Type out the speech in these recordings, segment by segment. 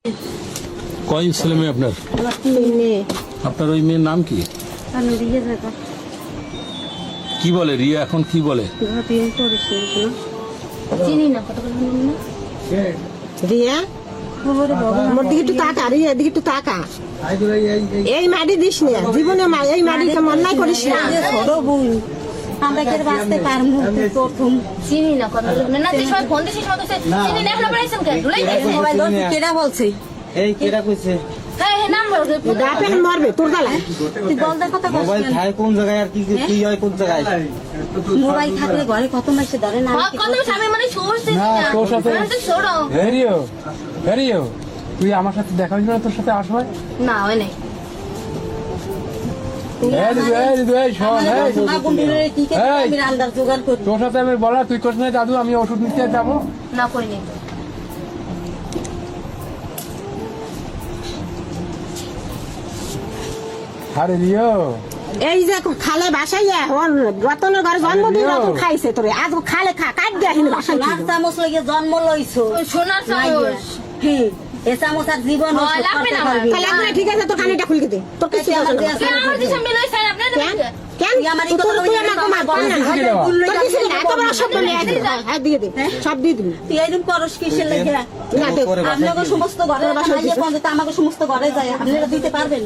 কয় ছেলে মেয়ে আপনার? আমার 3 মেয়ে। আপনার ওই মেয়ের নাম কি? আমি রিয়া জায়গা কি বলে রিয়া এখন কি বলে? প্রেম করেছি না, চিনি না, কত করে নাম না রিয়া ওরে বাবা। মোর দিকে একটু তাকা, রিয়া দিকে একটু তাকা। এই মাটি দিস না জীবনে, এই মাটিকে অন্যায় করিস না। ছোট বোন আমাদের বাঁচতে পারবো প্রথম চিনি না, কত করে না, তুই সবাই ফোন দিছিস মতো চিনি না, এখন পড়াইছেন কেন ধুলাই দিছিস মোবাইল ধর, কেডা বলছে এই কেডা কইছে? হ্যাঁ হ্যাঁ নাম বল, গাপে মরবে তোর গালায়। তুই বল দে কথা বল। মোবাইল থাকে কোন জায়গায় আর কি কি হয় কোন জায়গায়? মোবাইল থাকলে ঘরে কত মাসে ধরে না, কত স্বামী মানে সরছে না তোর সাথে তুই সরো হেরিও তুই আমার সাথে দেখা হয়েছিল না তোর সাথে আসবে না হয় নাই তোর সাথে আমি বলা তুই কোথায় নাই দাদু আমি ওষুধ নিতে যাবো না করিনি আরে রিও এই যে খালে বাসাইয়া রতনের ঘরে জন্মদিন রতন খাইছে তোরে, আজ খালে খা কাট দিয়ে আহিনি বাসায় সোনার চামচ লইয়ে জন্ম লইছো। সোনার চামচ কি এ চামচ আর জীবন হয়, লাগবে না আমার। তাহলে একবার ঠিক আছে তোর কানেটা খুলে দে, তোর কিছু আমার দরকার দেয়া নেই। আমার দিশা মিলাই স্যার আপনার কেন কেন তুই আমার তুই এই কথা তুই বলবি আমাকে না, মার বল না, তোর কিছু না, এত বড় সব বলে হ্যাঁ দিয়ে দে, সব দিয়ে দিবি তুই এরকম করস কিসের লেগে? না দে। আপনাকে সমস্ত ঘরে মাইয়ে পর্যন্ত আমাকে সমস্ত ঘরে যায়, আপনারা দিতে পারবেন?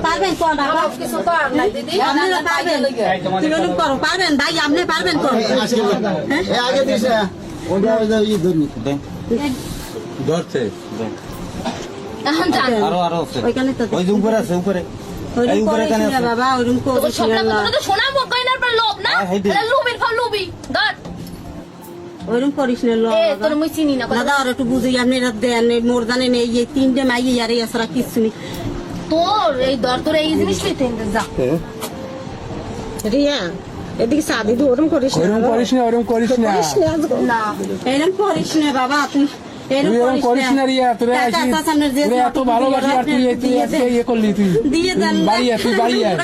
পারবেন কোন আমার কিছু তো আর নাই দিদি আপনারা পারবেন? তুই এরকম করো, পারবেন ভাই? আপনি পারবেন কোন? ধরছে এখন জান আরো আরো আছে ওইখানে তো ওই যে উপরে আছে উপরে এই ওইরকম উপরে করিস কানে না আছে বাবা, ওইরকম তো করিস সবটা না, কথা তো শোনা বকাইনার পর লোভ না, হ্যাঁ, হেডি। লুবির ফল লুবি দর ওইরকম করিস না। এ তোর মুই চিনি না, দাদা আর একটু বুঝি, আপনি দেন মোর জানেন এই যে 3টে মাইয়ে আর এই আসরা কিছু নেই। তোর এই দর তোর এই জিনিসটাই তো যা রিয়া এদিকে চা দিদি, ওরম করিস না, ওরকম করিস না ওরকম করিস না করিস না আজকে। না এরকম করিস না বাবা, তুই তুই এরকম করিস না রিয়া তোরা এত ভালোবাসি আর তুই তুই আজকে ইয়ে করলি তুই দিয়ে দেন বাড়ি আয় তুই বাড়ি আয়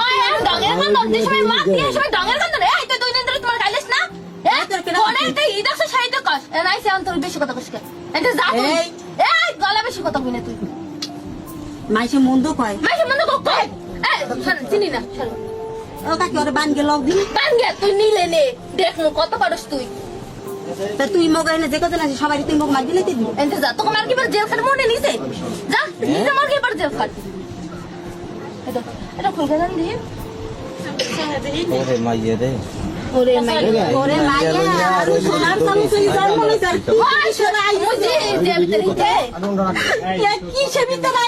ওই আর ডঙের কান্দন দিস সময় মা দিয়ে সময় ডঙের কান্দন এই তো দুই দিন ধরে তোমার গাইলিস না ফোনে তো ইদাস সাইড কস এনাই সে অন্তর বেশি কথা কইছ এটা যা তুই এই। এই গলা বেশি কথা কইনা তুই মাইসে মন্দ কয়, মাইকে মনে কই এই শোন চিনি না শোন ও কাকি ওরে বান গেল দিন। কান গে তুই নিলে নে দেখ মু কত পারস তুই তা তুই মগাই না যে কত না সবাই তুই মগ মার দিলে দিবি। এনতে যা তোকে মার কি বার জেল খাট মনে নিছে যা নিজে মার কি বার জেল খাট এটা খুলকে জান দি ওরে মাইয়ে রে ওরে মাই ওরে মাইয়া আর সোনার চামচ লইয়ে জন্ম লইছে। ওই সরাই মুজি যে ভিতরে কি সে ভিতরে